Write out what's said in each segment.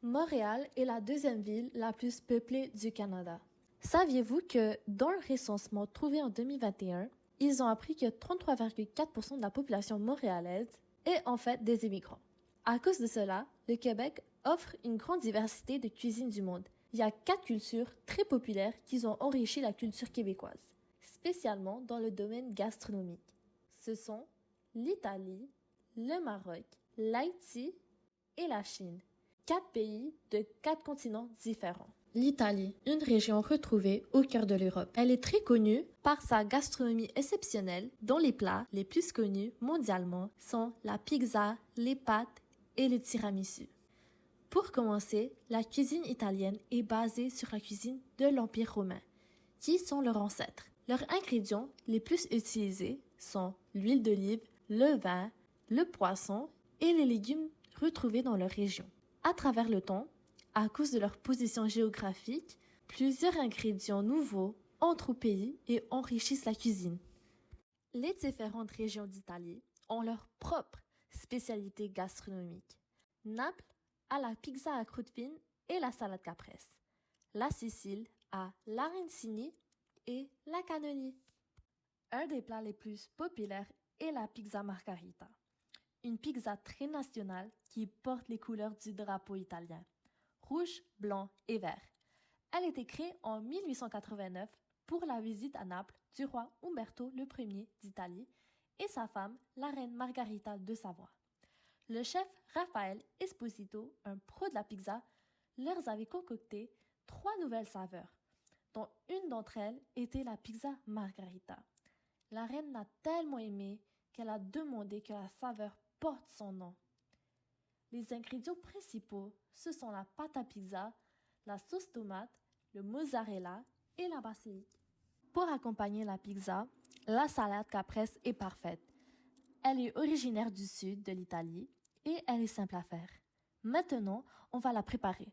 Montréal est la deuxième ville la plus peuplée du Canada. Saviez-vous que dans le recensement trouvé en 2021, ils ont appris que 33,4% de la population montréalaise est en fait des immigrants. À cause de cela, le Québec offre une grande diversité de cuisines du monde. Il y a 4 cultures très populaires qui ont enrichi la culture québécoise, spécialement dans le domaine gastronomique. Ce sont l'Italie, le Maroc, l'Haïti et la Chine. 4 pays de 4 continents différents. L'Italie, une région retrouvée au cœur de l'Europe. Elle est très connue par sa gastronomie exceptionnelle, dont les plats les plus connus mondialement sont la pizza, les pâtes et le tiramisu. Pour commencer, la cuisine italienne est basée sur la cuisine de l'Empire romain, qui sont leurs ancêtres. Leurs ingrédients les plus utilisés sont l'huile d'olive, le vin, le poisson et les légumes retrouvés dans leur région. À travers le temps, à cause de leur position géographique, plusieurs ingrédients nouveaux entrent au pays et enrichissent la cuisine. Les différentes régions d'Italie ont leur propre spécialité gastronomique. Naples a la pizza à croûte fine et la salade caprese. La Sicile a l'arancini et la cannoli. Un des plats les plus populaires est la pizza margharita, une pizza très nationale qui porte les couleurs du drapeau italien, rouge, blanc et vert. Elle a été créée en 1889 pour la visite à Naples du roi Umberto Ier d'Italie et sa femme, la reine Margharita de Savoie. Le chef Raphaël Esposito, un pro de la pizza, leur avait concocté 3 nouvelles saveurs, dont une d'entre elles était la pizza margharita. La reine l'a tellement aimée qu'elle a demandé que la saveur porte son nom. Les ingrédients principaux, ce sont la pâte à pizza, la sauce tomate, le mozzarella et la basilic. Pour accompagner la pizza, la salade caprese est parfaite. Elle est originaire du sud de l'Italie et elle est simple à faire. Maintenant, on va la préparer.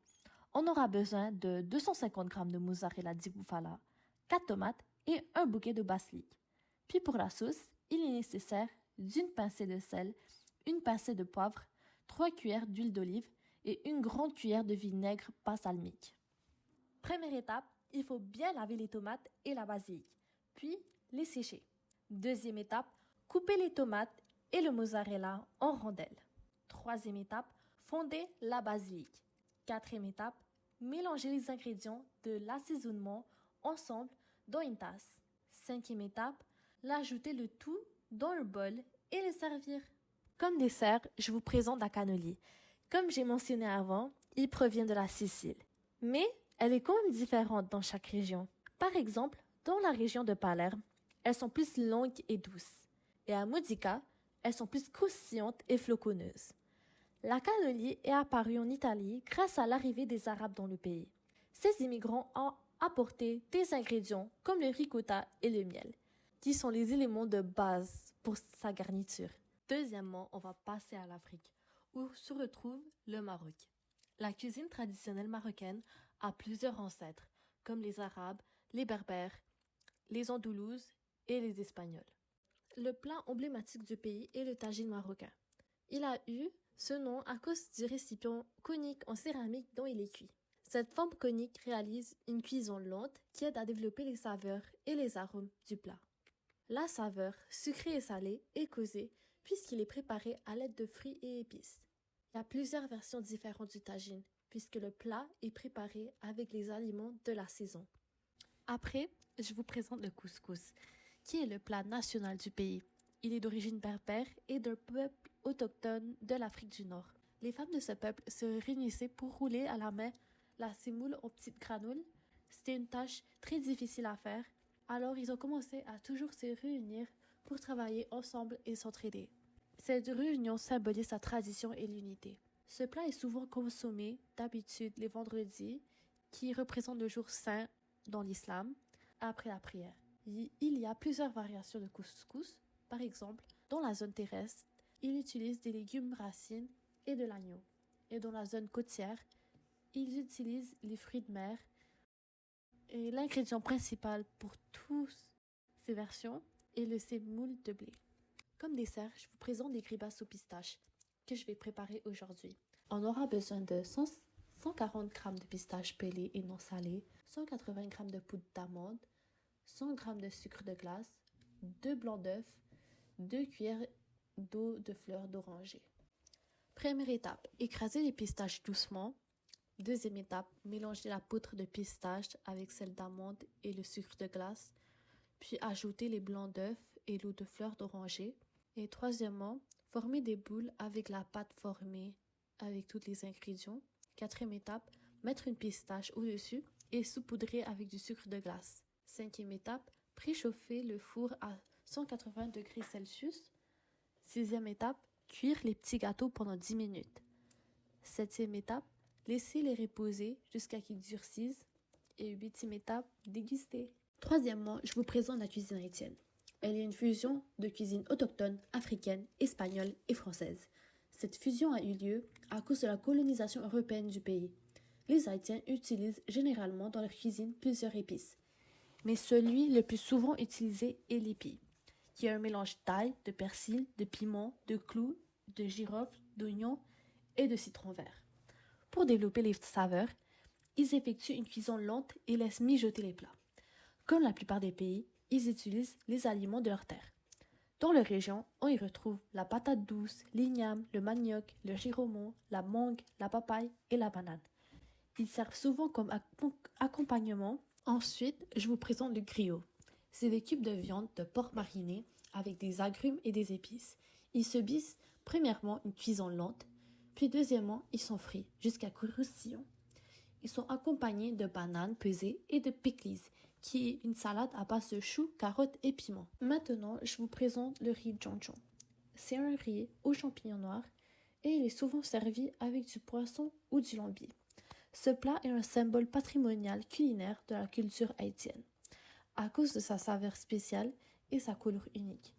On aura besoin de 250 g de mozzarella di bufala, 4 tomates et un bouquet de basilic. Puis pour la sauce, il est nécessaire d'une pincée de sel, une pincée de poivre, 3 cuillères d'huile d'olive et une grande cuillère de vinaigre balsamique. Première étape, il faut bien laver les tomates et la basilic, puis les sécher. Deuxième étape, couper les tomates et le mozzarella en rondelles. Troisième étape, fonder la basilic. Quatrième étape, mélanger les ingrédients de l'assaisonnement ensemble dans une tasse. Cinquième étape, l'ajouter le tout dans le bol et le servir. Comme dessert, je vous présente la cannoli. Comme j'ai mentionné avant, il provient de la Sicile. Mais elle est quand même différente dans chaque région. Par exemple, dans la région de Palerme, elles sont plus longues et douces. Et à Modica, elles sont plus croustillantes et floconneuses. La cannoli est apparue en Italie grâce à l'arrivée des Arabes dans le pays. Ces immigrants ont apporté des ingrédients comme le ricotta et le miel, qui sont les éléments de base pour sa garniture. Deuxièmement, on va passer à l'Afrique, où se retrouve le Maroc. La cuisine traditionnelle marocaine a plusieurs ancêtres, comme les Arabes, les Berbères, les Andalouses et les Espagnols. Le plat emblématique du pays est le tagine marocain. Il a eu ce nom à cause du récipient conique en céramique dont il est cuit. Cette forme conique réalise une cuisson lente qui aide à développer les saveurs et les arômes du plat. La saveur, sucrée et salée, est causée puisqu'il est préparé à l'aide de fruits et épices. Il y a plusieurs versions différentes du tagine puisque le plat est préparé avec les aliments de la saison. Après, je vous présente le couscous, qui est le plat national du pays. Il est d'origine berbère et d'un peuple autochtone de l'Afrique du Nord. Les femmes de ce peuple se réunissaient pour rouler à la main la semoule en petites granoules. C'était une tâche très difficile à faire, alors ils ont commencé à toujours se réunir pour travailler ensemble et s'entraider. Cette réunion symbolise la tradition et l'unité. Ce plat est souvent consommé d'habitude les vendredis, qui représentent le jour saint dans l'islam, après la prière. Il y a plusieurs variations de couscous. Par exemple, dans la zone terrestre, ils utilisent des légumes racines et de l'agneau. Et dans la zone côtière, ils utilisent les fruits de mer. Et l'ingrédient principal pour toutes ces versions est le semoule de blé. Comme dessert, je vous présente des gribas aux pistaches que je vais préparer aujourd'hui. On aura besoin de 150 140 g de pistaches pelées et non salées, 180 g de poudre d'amande, 100 g de sucre de glace, 2 blancs d'œufs, 2 cuillères d'eau de fleurs d'oranger. Première étape, écraser les pistaches doucement. Deuxième étape, mélanger la poudre de pistache avec celle d'amande et le sucre de glace, puis ajouter les blancs d'œufs et l'eau de fleurs d'oranger. Et troisièmement, former des boules avec la pâte formée avec tous les ingrédients. Quatrième étape, mettre une pistache au-dessus et saupoudrer avec du sucre de glace. Cinquième étape, préchauffer le four à 180 degrés Celsius. Sixième étape, cuire les petits gâteaux pendant 10 minutes. Septième étape, laisser les reposer jusqu'à qu'ils durcissent. Et huitième étape, déguster. Troisièmement, je vous présente la cuisine haïtienne. Elle est une fusion de cuisine autochtone, africaine, espagnole et française. Cette fusion a eu lieu à cause de la colonisation européenne du pays. Les Haïtiens utilisent généralement dans leur cuisine plusieurs épices, mais celui le plus souvent utilisé est l'épi, qui est un mélange d'ail, de persil, de piment, de clous, de girofle, d'oignons et de citron vert. Pour développer les saveurs, ils effectuent une cuisson lente et laissent mijoter les plats. Comme la plupart des pays, ils utilisent les aliments de leur terre. Dans leur région, on y retrouve la patate douce, l'igname, le manioc, le giromon, la mangue, la papaye et la banane. Ils servent souvent comme accompagnement. Ensuite, je vous présente le griot. C'est des cubes de viande de porc mariné avec des agrumes et des épices. Ils subissent premièrement une cuisson lente, puis deuxièmement, ils sont frits jusqu'à croustillants. Ils sont accompagnés de bananes pesées et de pickles, qui est une salade à base de choux, carottes et piments. Maintenant, je vous présente le riz jonjon. C'est un riz aux champignons noirs et il est souvent servi avec du poisson ou du lambier. Ce plat est un symbole patrimonial culinaire de la culture haïtienne, à cause de sa saveur spéciale et sa couleur unique.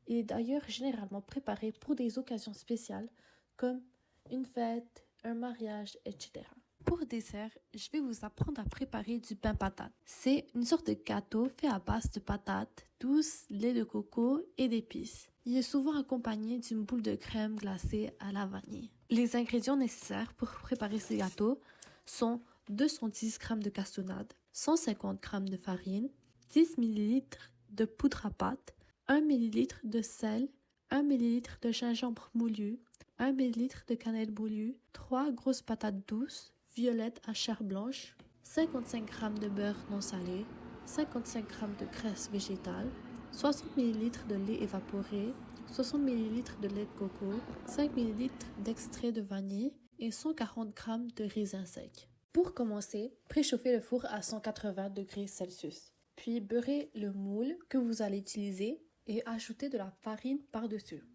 Il est d'ailleurs généralement préparé pour des occasions spéciales comme une fête, un mariage, etc. Pour dessert, je vais vous apprendre à préparer du pain patate. C'est une sorte de gâteau fait à base de patates douces, lait de coco et d'épices. Il est souvent accompagné d'une boule de crème glacée à la vanille. Les ingrédients nécessaires pour préparer ce gâteau sont 210 g de cassonade, 150 g de farine, 10 ml de poudre à pâte, 1 ml de sel, 1 ml de gingembre moulu, 1 ml de cannelle moulue, 3 grosses patates douces, violettes à chair blanche, 55 g de beurre non salé, 55 g de graisse végétale, 60 ml de lait évaporé, 60 ml de lait de coco, 5 ml d'extrait de vanille et 140 g de raisins secs. Pour commencer, préchauffez le four à 180 degrés Celsius. Puis beurrez le moule que vous allez utiliser et ajoutez de la farine par-dessus.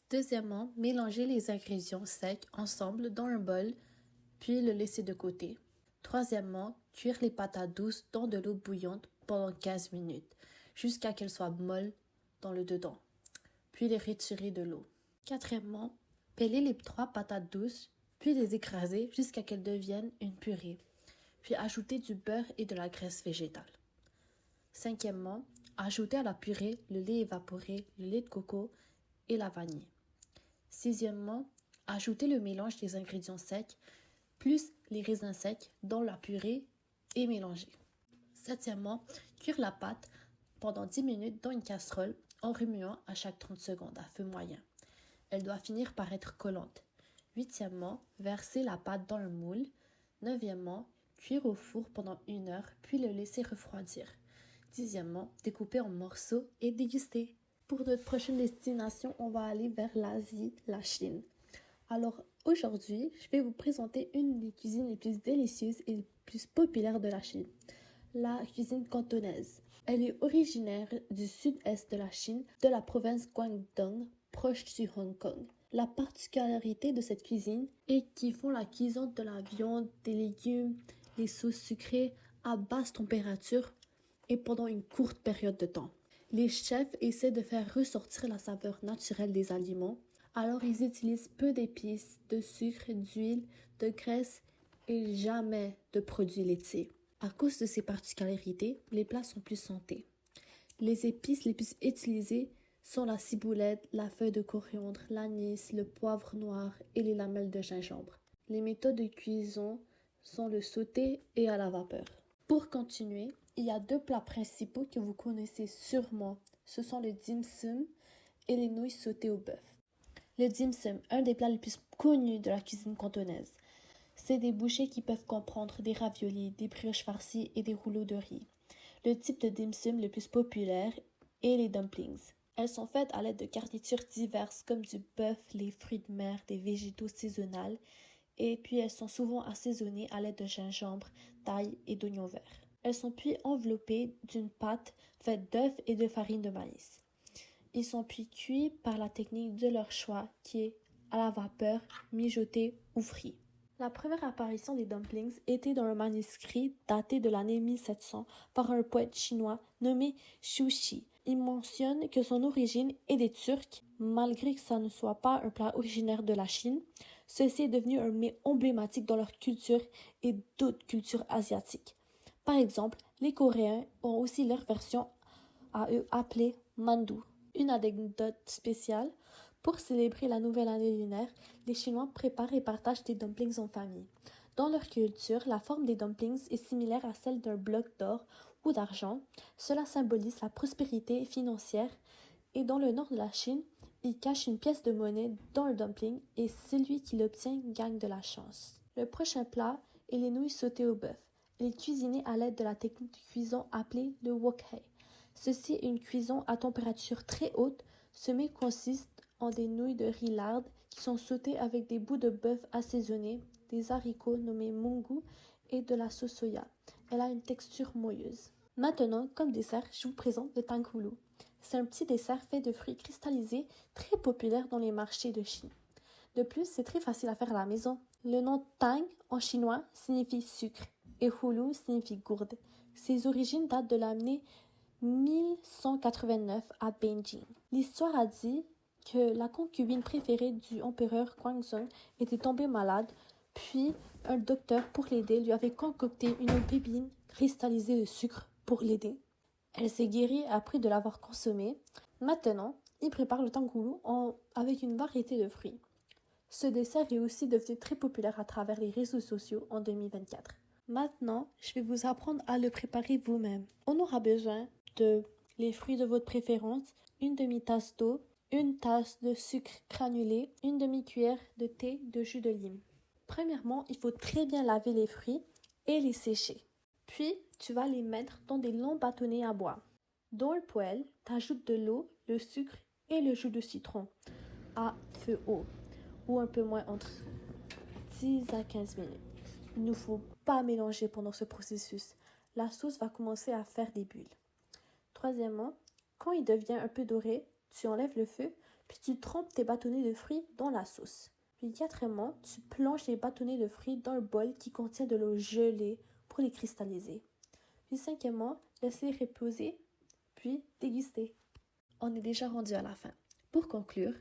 Deuxièmement, mélangez les ingrédients secs ensemble dans un bol, puis le laisser de côté. Troisièmement, cuire les patates douces dans de l'eau bouillante pendant 15 minutes, jusqu'à qu'elles soient molles dans le dedans, puis les retirer de l'eau. Quatrièmement, peler les 3 patates douces, puis les écraser jusqu'à qu'elles deviennent une purée, puis ajouter du beurre et de la graisse végétale. Cinquièmement, ajouter à la purée le lait évaporé, le lait de coco et la vanille. Sixièmement, ajouter le mélange des ingrédients secs, plus les raisins secs dans la purée et mélanger. Septièmement, cuire la pâte pendant 10 minutes dans une casserole en remuant à chaque 30 secondes à feu moyen. Elle doit finir par être collante. Huitièmement, verser la pâte dans le moule. Neuvièmement, cuire au four pendant 1 heure, puis le laisser refroidir. Dixièmement, découper en morceaux et déguster. Pour notre prochaine destination, on va aller vers l'Asie, la Chine. Alors aujourd'hui, je vais vous présenter une des cuisines les plus délicieuses et les plus populaires de la Chine, la cuisine cantonaise. Elle est originaire du sud-est de la Chine, de la province Guangdong, proche du Hong Kong. La particularité de cette cuisine est qu'ils font la cuisson de la viande, des légumes, des sauces sucrées à basse température et pendant une courte période de temps. Les chefs essaient de faire ressortir la saveur naturelle des aliments, alors ils utilisent peu d'épices, de sucre, d'huile, de graisse et jamais de produits laitiers. À cause de ces particularités, les plats sont plus santé. Les épices les plus utilisées sont la ciboulette, la feuille de coriandre, l'anis, le poivre noir et les lamelles de gingembre. Les méthodes de cuisson sont le sauté et à la vapeur. Pour continuer, il y a 2 plats principaux que vous connaissez sûrement. Ce sont le dim sum et les nouilles sautées au bœuf. Le dim sum, un des plats les plus connus de la cuisine cantonaise. C'est des bouchées qui peuvent comprendre des raviolis, des brioches farcies et des rouleaux de riz. Le type de dim sum le plus populaire est les dumplings. Elles sont faites à l'aide de garnitures diverses comme du bœuf, les fruits de mer, des végétaux saisonnels et puis elles sont souvent assaisonnées à l'aide de gingembre, d'ail et d'oignons verts. Elles sont puis enveloppées d'une pâte faite d'œufs et de farine de maïs. Ils sont puis cuits par la technique de leur choix qui est à la vapeur, mijoté ou frit. La première apparition des dumplings était dans un manuscrit daté de l'année 1700 par un poète chinois nommé Xu Shi. Il mentionne que son origine est des Turcs, malgré que ça ne soit pas un plat originaire de la Chine. Ceci est devenu un mets emblématique dans leur culture et d'autres cultures asiatiques. Par exemple, les Coréens ont aussi leur version à eux appelée mandu. Une anecdote spéciale, pour célébrer la nouvelle année lunaire, les Chinois préparent et partagent des dumplings en famille. Dans leur culture, la forme des dumplings est similaire à celle d'un bloc d'or ou d'argent. Cela symbolise la prospérité financière et dans le nord de la Chine, ils cachent une pièce de monnaie dans le dumpling et celui qui l'obtient gagne de la chance. Le prochain plat est les nouilles sautées au bœuf. Elle est cuisinée à l'aide de la technique de cuisson appelée le wok hei. Ceci est une cuisson à température très haute. Ce mets consiste en des nouilles de riz lardes qui sont sautées avec des bouts de bœuf assaisonnés, des haricots nommés mungu et de la sauce soya. Elle a une texture moelleuse. Maintenant, comme dessert, je vous présente le tanghulu. C'est un petit dessert fait de fruits cristallisés très populaire dans les marchés de Chine. De plus, c'est très facile à faire à la maison. Le nom tang en chinois signifie sucre et hulu signifie gourde. Ses origines datent de l'année 1189 à Beijing. L'histoire a dit que la concubine préférée du empereur Guangzhong était tombée malade, puis un docteur pour l'aider lui avait concocté une bébine cristallisée de sucre pour l'aider. Elle s'est guérie après de l'avoir consommée. Maintenant, il prépare le tanghulu avec une variété de fruits. Ce dessert est aussi devenu très populaire à travers les réseaux sociaux en 2024. Maintenant, je vais vous apprendre à le préparer vous-même. On aura besoin de les fruits de votre préférence, une demi-tasse d'eau, une tasse de sucre granulé, une demi-cuillère de thé de jus de lime. Premièrement, il faut très bien laver les fruits et les sécher. Puis, tu vas les mettre dans des longs bâtonnets à bois. Dans le poêle, tu ajoutes de l'eau, le sucre et le jus de citron à feu haut ou un peu moins entre 10 à 15 minutes. Il ne faut pas mélanger pendant ce processus. La sauce va commencer à faire des bulles. Troisièmement, quand il devient un peu doré, tu enlèves le feu, puis tu trempes tes bâtonnets de fruits dans la sauce. Puis quatrièmement, tu plonges les bâtonnets de fruits dans un bol qui contient de l'eau gelée pour les cristalliser. Puis cinquièmement, laissez reposer, puis déguster. On est déjà rendu à la fin. Pour conclure,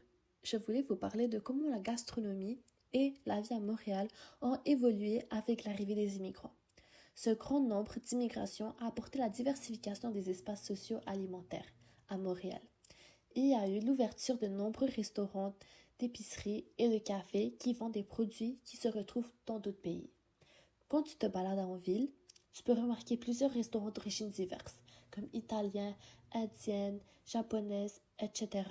je voulais vous parler de comment la gastronomie et la vie à Montréal ont évolué avec l'arrivée des immigrants. Ce grand nombre d'immigrations a apporté la diversification des espaces sociaux alimentaires à Montréal. Il y a eu l'ouverture de nombreux restaurants, d'épiceries et de cafés qui vendent des produits qui se retrouvent dans d'autres pays. Quand tu te balades en ville, tu peux remarquer plusieurs restaurants d'origines diverses, comme italiens, indiennes, japonaises, etc.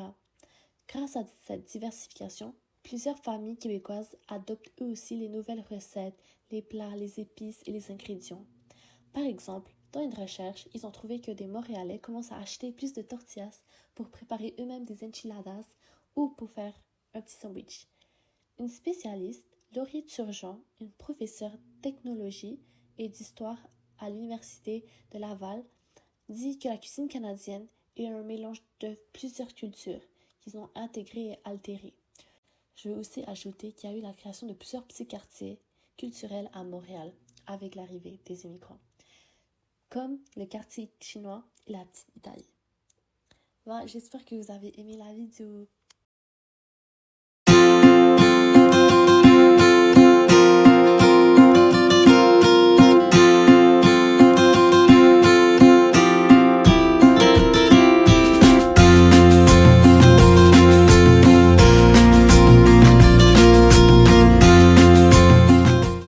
Grâce à cette diversification, plusieurs familles québécoises adoptent eux aussi les nouvelles recettes, les plats, les épices et les ingrédients. Par exemple, dans une recherche, ils ont trouvé que des Montréalais commencent à acheter plus de tortillas pour préparer eux-mêmes des enchiladas ou pour faire un petit sandwich. Une spécialiste, Laurie Turgeon, une professeure de technologie et d'histoire à l'Université de Laval, dit que la cuisine canadienne est un mélange de plusieurs cultures qu'ils ont intégrées et altérées. Je veux aussi ajouter qu'il y a eu la création de plusieurs petits quartiers culturels à Montréal avec l'arrivée des immigrants, comme le quartier chinois et la petite Italie. Bon, j'espère que vous avez aimé la vidéo.